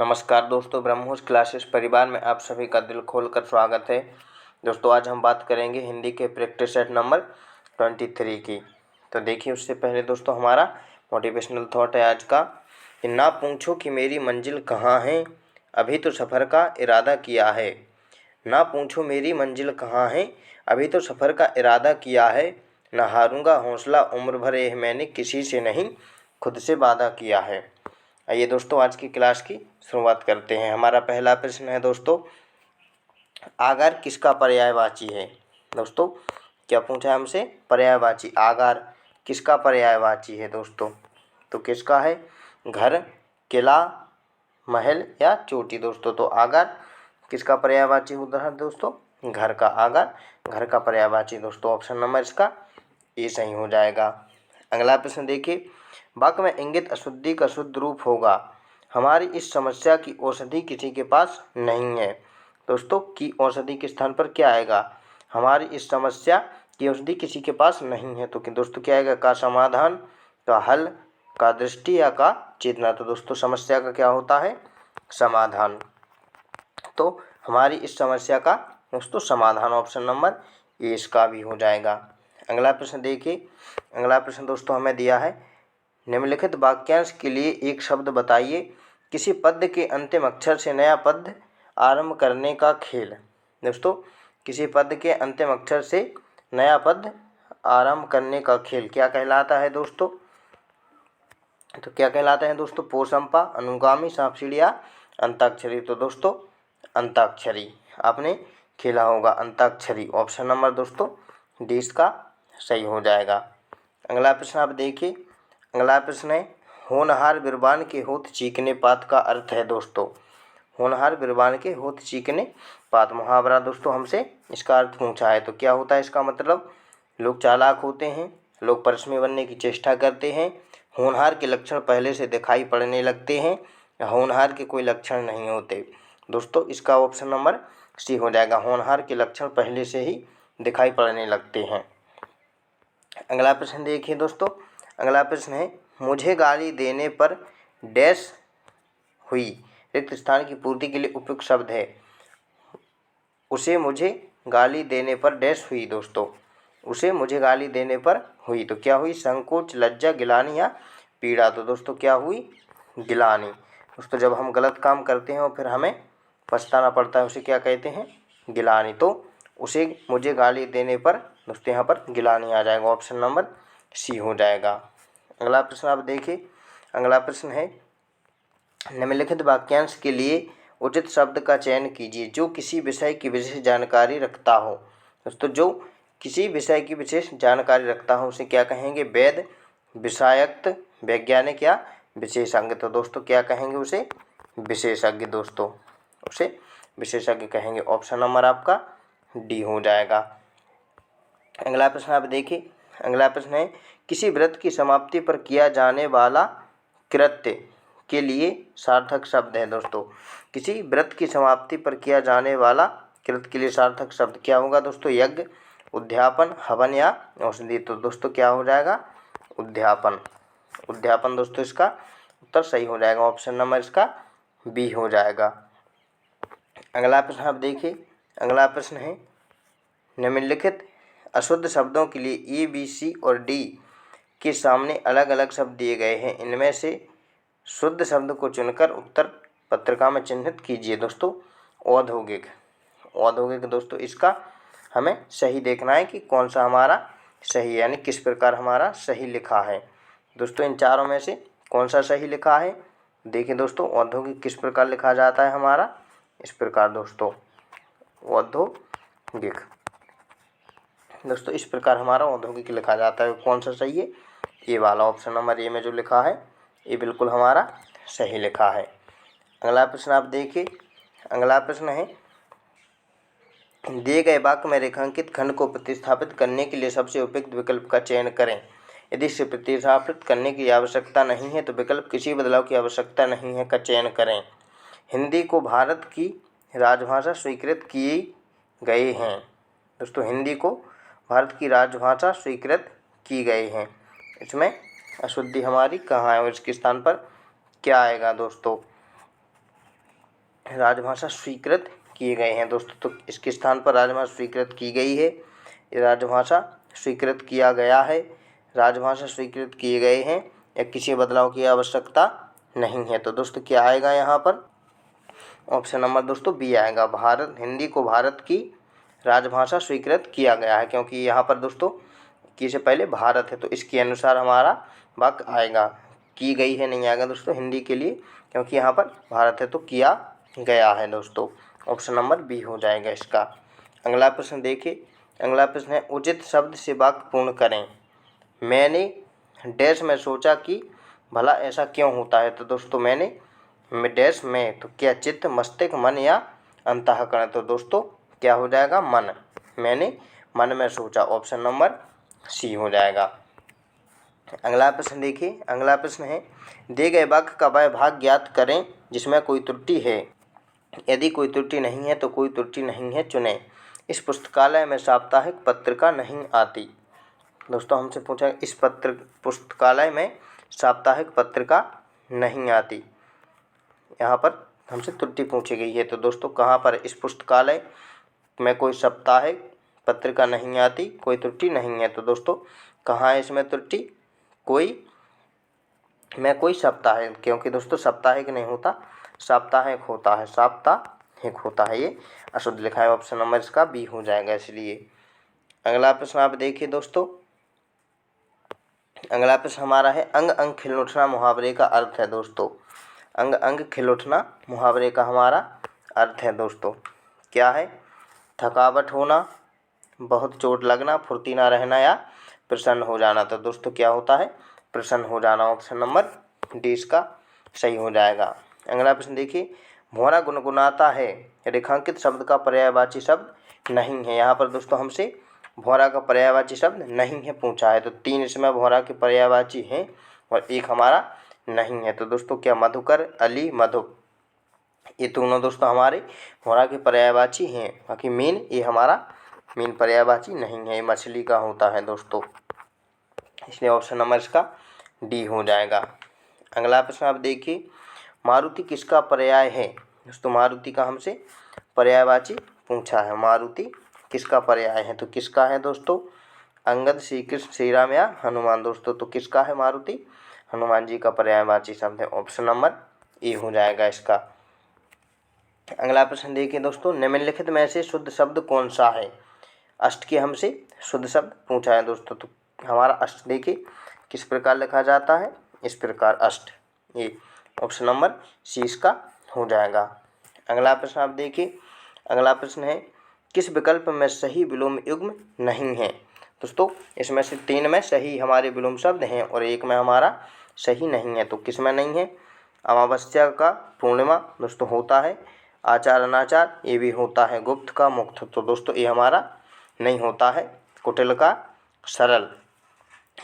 नमस्कार दोस्तों, ब्रह्मोस क्लासेस परिवार में आप सभी का दिल खोलकर स्वागत है। दोस्तों आज हम बात करेंगे हिंदी के प्रैक्टिस सेट नंबर 23 की। तो देखिए, उससे पहले दोस्तों हमारा मोटिवेशनल थॉट है आज का कि ना पूछो कि मेरी मंजिल कहाँ है, अभी तो सफ़र का इरादा किया है। ना पूछो मेरी मंजिल कहाँ है, अभी तो सफ़र का इरादा किया है। ना हारूंगा हौसला उम्र भर, यह मैंने किसी से नहीं खुद से वादा किया है। आइए दोस्तों आज की क्लास की शुरुआत करते हैं। हमारा पहला प्रश्न है दोस्तों, आगार किसका पर्यायवाची है। दोस्तों क्या पूछा है हमसे, पर्यायवाची। आगार किसका पर्यायवाची है दोस्तों, तो किसका है, घर, किला, महल या चोटी। दोस्तों तो आगार किसका पर्यायवाची होता है दोस्तों, घर का। आगार घर का पर्यायवाची। दोस्तों ऑप्शन नंबर इसका ए सही हो जाएगा। अगला प्रश्न देखिए, वाक्य में इंगित अशुद्धि का शुद्ध रूप होगा, हमारी इस समस्या की औषधि किसी के पास नहीं है। दोस्तों की औषधि के स्थान पर क्या आएगा, हमारी इस समस्या की औषधि किसी के पास नहीं है। तो कि दोस्तों क्या आएगा, का समाधान, का हल, का दृष्टि या का चेतना। तो दोस्तों समस्या का क्या होता है, समाधान। तो हमारी इस समस्या का दोस्तों समाधान, ऑप्शन नंबर ए इसका भी हो जाएगा। अगला प्रश्न देखिए, अगला प्रश्न दोस्तों हमें दिया है, निम्नलिखित वाक्यांश के लिए एक शब्द बताइए, किसी पद के अंतिम अक्षर से नया पद आरंभ करने का खेल। दोस्तों किसी पद के अंतिम अक्षर से नया पद आरंभ करने का खेल क्या कहलाता है दोस्तों, तो क्या कहलाता है दोस्तों, पोरसंपा, अनुगामी, सांप सीढ़ी या अंताक्षरी। तो दोस्तों अंताक्षरी आपने खेला होगा, अंताक्षरी। ऑप्शन नंबर दोस्तों डी इसका सही हो जाएगा। अगला प्रश्न आप देखिए, अगला प्रश्न है, होनहार बिरबान के होत चीकने पात का अर्थ है। दोस्तों होनहार बिरबान के होत चीकने पात, मुहावरा दोस्तों हमसे इसका अर्थ पूछा है। तो क्या होता है इसका मतलब, लोग चालाक होते हैं, लोग परिश्रमी बनने की चेष्टा करते हैं, होनहार के लक्षण पहले से दिखाई पड़ने लगते हैं, होनहार के कोई लक्षण नहीं होते। दोस्तों इसका ऑप्शन नंबर सी हो जाएगा, होनहार के लक्षण पहले से ही दिखाई पड़ने लगते हैं। अगला प्रश्न देखिए दोस्तों, अगला प्रश्न है, मुझे गाली देने पर डैश हुई, रिक्त स्थान की पूर्ति के लिए उपयुक्त शब्द है। उसे मुझे गाली देने पर डैश हुई। दोस्तों उसे मुझे गाली देने पर हुई, तो क्या हुई, संकोच, लज्जा, गिलानी या पीड़ा। तो दोस्तों क्या हुई, गिलानी। दोस्तों जब हम गलत काम करते हैं और फिर हमें पछताना पड़ता है, उसे क्या कहते हैं, गिलानी। तो उसे मुझे गाली देने पर दोस्तों यहाँ पर गिलानी आ जाएगा, ऑप्शन नंबर सी हो जाएगा। अगला प्रश्न आप देखिए, अगला प्रश्न है, निम्नलिखित वाक्यांश के लिए उचित शब्द का चयन कीजिए जो किसी विषय की विशेष जानकारी रखता हो। दोस्तों जो किसी विषय की विशेष जानकारी रखता हो उसे क्या कहेंगे, वेद, विषयाक्त, वैज्ञानिक या विशेषज्ञ। तो दोस्तों क्या कहेंगे उसे, विशेषज्ञ। दोस्तों उसे विशेषज्ञ कहेंगे, ऑप्शन नंबर आपका डी हो जाएगा। अगला प्रश्न आप देखिए, अगला प्रश्न है, किसी व्रत की समाप्ति पर किया जाने वाला कृत्य के लिए सार्थक शब्द है। दोस्तों किसी व्रत की समाप्ति पर किया जाने वाला कृत्य के लिए सार्थक शब्द क्या होगा दोस्तों, यज्ञ, उद्यापन, हवन या औषधि। तो दोस्तों क्या हो जाएगा, उद्यापन। उद्यापन दोस्तों इसका उत्तर सही हो जाएगा, ऑप्शन नंबर इसका बी हो जाएगा। अगला प्रश्न आप देखिए, अगला प्रश्न है, निम्नलिखित अशुद्ध शब्दों के लिए ए, बी, सी और डी के सामने अलग अलग शब्द दिए गए हैं, इनमें से शुद्ध शब्द को चुनकर उत्तर पत्रिका में चिन्हित कीजिए। दोस्तों औद्योगिक, औद्योगिक दोस्तों इसका हमें सही देखना है कि कौन सा हमारा सही है, यानी किस प्रकार हमारा सही लिखा है। दोस्तों इन चारों में से कौन सा सही लिखा है, देखिए दोस्तों औद्योगिक किस प्रकार लिखा जाता है हमारा, इस प्रकार दोस्तों औद्योगिक। दोस्तों इस प्रकार हमारा औद्योगिक लिखा जाता है, कौन सा सही है, ये वाला ऑप्शन नंबर ए में जो लिखा है ये बिल्कुल हमारा सही लिखा है। अगला प्रश्न आप देखिए, अगला प्रश्न है, दिए गए वाक्य में रेखांकित खंड को प्रतिस्थापित करने के लिए सबसे उपयुक्त विकल्प का चयन करें। यदि इसे प्रतिस्थापित करने की आवश्यकता नहीं है तो विकल्प किसी बदलाव की आवश्यकता नहीं है का चयन करें। हिंदी को भारत की राजभाषा स्वीकृत किए गए हैं। दोस्तों हिंदी को भारत की राजभाषा स्वीकृत की गई हैं, इसमें अशुद्धि हमारी कहाँ है और इसके स्थान पर क्या आएगा दोस्तों, राजभाषा स्वीकृत किए गए हैं दोस्तों। तो इसके स्थान पर राजभाषा स्वीकृत की गई है, राजभाषा स्वीकृत किया गया है, राजभाषा स्वीकृत किए गए हैं या किसी बदलाव की आवश्यकता नहीं है। तो दोस्तों क्या आएगा यहाँ पर? ऑप्शन नंबर दोस्तों बी आएगा। भारत, हिंदी को भारत की राजभाषा स्वीकृत किया गया है, क्योंकि यहाँ पर दोस्तों की से पहले भारत है, तो इसके अनुसार हमारा वाक्य आएगा। की गई है नहीं आएगा दोस्तों हिंदी के लिए, क्योंकि यहाँ पर भारत है तो किया गया है दोस्तों। ऑप्शन नंबर बी हो जाएगा इसका। अगला प्रश्न देखिए, अगला प्रश्न है उचित शब्द से वाक्य पूर्ण करें। मैंने डैश में सोचा कि भला ऐसा क्यों होता है। तो दोस्तों मैंने डैश में, तो क्या चित्त, मस्तिष्क, मन या अंतःकरण। तो दोस्तों क्या हो जाएगा? मन। मैंने मन में सोचा, ऑप्शन नंबर सी हो जाएगा। अगला प्रश्न देखिए, अगला प्रश्न है दिए गए वाक्य का वह भाग ज्ञात करें जिसमें कोई त्रुटि है। यदि कोई त्रुटि नहीं है तो कोई त्रुटि नहीं है चुनें। इस पुस्तकालय में साप्ताहिक पत्रिका नहीं आती। दोस्तों हमसे पूछा इस पुस्तकालय में साप्ताहिक पत्रिका नहीं आती, यहाँ पर हमसे त्रुटि पूछी गई है। तो दोस्तों कहाँ पर? इस पुस्तकालय में कोई साप्ताहिक पत्रिका नहीं आती, कोई त्रुटि नहीं है। तो दोस्तों कहाँ है इसमें त्रुटि? कोई में कोई साप्ताहिक, क्योंकि दोस्तों साप्ताहिक नहीं होता, साप्ताहिक होता है, साप्ताहिक होता है, ये अशुद्ध लिखा है। ऑप्शन नंबर इसका बी हो जाएगा इसलिए। अगला प्रश्न आप देखिए दोस्तों, अगला प्रश्न हमारा है अंग अंग खिल उठना मुहावरे का अर्थ है दोस्तों। अंग अंग खिल उठना मुहावरे का हमारा अर्थ है दोस्तों क्या है? थकावट होना, बहुत चोट लगना, फुर्ती ना रहना या प्रसन्न हो जाना। तो दोस्तों क्या होता है? प्रसन्न हो जाना। ऑप्शन नंबर डी इसका सही हो जाएगा। अगला प्रश्न देखिए, भौरा गुनगुनाता है रेखांकित शब्द का पर्यायवाची शब्द नहीं है। यहाँ पर दोस्तों हमसे भौरा का पर्यायवाची शब्द नहीं है पूछा है, तो 3 इसमें भौरा के पर्यायवाची हैं और 1 हमारा नहीं है। तो दोस्तों क्या मधुकर, अली, मधु, ये दोनों दोस्तों हमारे भौरा के पर्यायवाची हैं, बाकी मीन ये हमारा मीन पर्यायवाची नहीं है, ये मछली का होता है दोस्तों, इसलिए ऑप्शन नंबर इसका डी हो जाएगा। अगला प्रश्न आप देखिए, मारुति किसका पर्याय है। दोस्तों मारुति का हमसे पर्यायवाची पूछा है, मारुति किसका पर्याय है। तो किसका है दोस्तों? अंगद, श्री कृष्ण, श्री राम या हनुमान। दोस्तों तो किसका है मारुति? हनुमान जी का पर्यायवाची शब्द है। ऑप्शन नंबर ए हो जाएगा इसका। अगला प्रश्न देखिए दोस्तों, निम्नलिखित में से शुद्ध शब्द कौन सा है। अष्ट के हमसे शुद्ध शब्द पूछा है दोस्तों, तो हमारा अष्ट देखिए किस प्रकार लिखा जाता है, इस प्रकार अष्ट, ये ऑप्शन नंबर सी इसका हो जाएगा। अगला प्रश्न आप देखिए, अगला प्रश्न है किस विकल्प में सही विलोम युग्म नहीं है। दोस्तों इसमें से 3 में सही हमारे विलोम शब्द हैं और 1 में हमारा सही नहीं है। तो किस में नहीं है? अमावस्या का पूर्णिमा दोस्तों होता है, आचार अनाचार ये भी होता है, गुप्त का मुक्त, तो दोस्तों ये हमारा नहीं होता है, कुटिल का सरल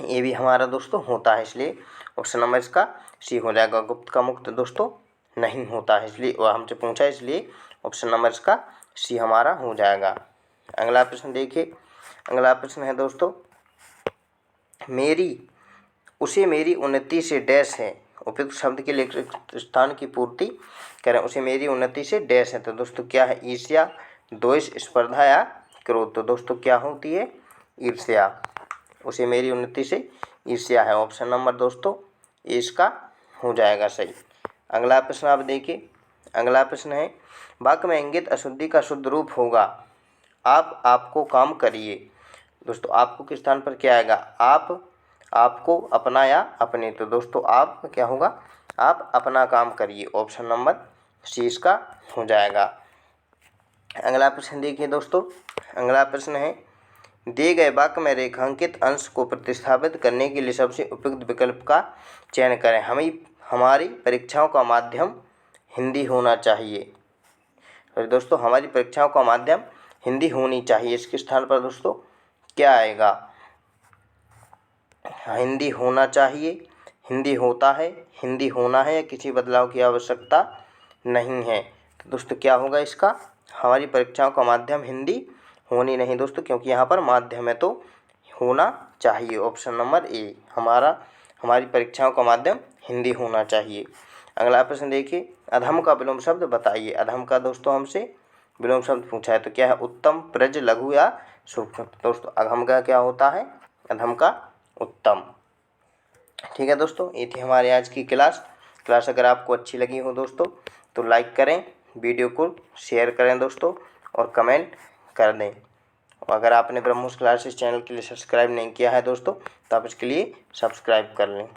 ये भी हमारा दोस्तों होता है, इसलिए ऑप्शन नंबर इसका सी हो जाएगा। गुप्त का मुक्त दोस्तों नहीं होता है, इसलिए वह हमसे पूछा है, इसलिए ऑप्शन नंबर इसका सी हमारा हो जाएगा। अगला प्रश्न देखिए, अगला प्रश्न है दोस्तों, मेरी उसे मेरी उन्नति से डैश है। उपयुक्त शब्द के लिए स्थान की पूर्ति करें। उसे मेरी उन्नति से डैश है। तो दोस्तों क्या है? ईर्ष्या, द्वेष, स्पर्धा या क्रोध। तो दोस्तों क्या होती है? ईर्ष्या। उसे मेरी उन्नति से ईर्ष्या है। ऑप्शन नंबर दोस्तों ए इसका हो जाएगा सही। अगला प्रश्न आप देखिए, अगला प्रश्न है वाक्य में इंगित अशुद्धि का शुद्ध रूप होगा आप आपको काम करिए। दोस्तों आपको के स्थान पर क्या आएगा? आप, आपको, अपना या अपने। तो दोस्तों आप क्या होगा? आप अपना काम करिए। ऑप्शन नंबर सी इसका हो जाएगा। अगला प्रश्न देखिए दोस्तों, अगला प्रश्न है दिए गए वाक्य में रेखांकित अंश को प्रतिस्थापित करने के लिए सबसे उपयुक्त विकल्प का चयन करें। हमारी परीक्षाओं का माध्यम हिंदी होना चाहिए। और दोस्तों हमारी परीक्षाओं का माध्यम हिंदी होनी चाहिए, इसके स्थान पर दोस्तों क्या आएगा? हिंदी होना चाहिए, हिंदी होता है, हिंदी होना है या किसी बदलाव की आवश्यकता नहीं है। तो दोस्तों क्या होगा इसका? हमारी परीक्षाओं का माध्यम हिंदी होनी नहीं दोस्तों, क्योंकि यहाँ पर माध्यम है तो होना चाहिए। ऑप्शन नंबर ए हमारी परीक्षाओं का माध्यम हिंदी होना चाहिए। अगला प्रश्न देखिए, अधम का विलोम शब्द बताइए। अधम का दोस्तों हमसे विलोम शब्द पूछा है, तो क्या है? उत्तम, प्रज, लघु या सूक्ष्म। दोस्तों अधम का क्या होता है? अधम का उत्तम। ठीक है दोस्तों, ये थी हमारी आज की क्लास अगर आपको अच्छी लगी हो दोस्तों तो लाइक करें, वीडियो को शेयर करें दोस्तों, और कमेंट कर दें। अगर आपने ब्रह्मोस क्लासेस चैनल के लिए सब्सक्राइब नहीं किया है दोस्तों तो आप इसके लिए सब्सक्राइब कर लें।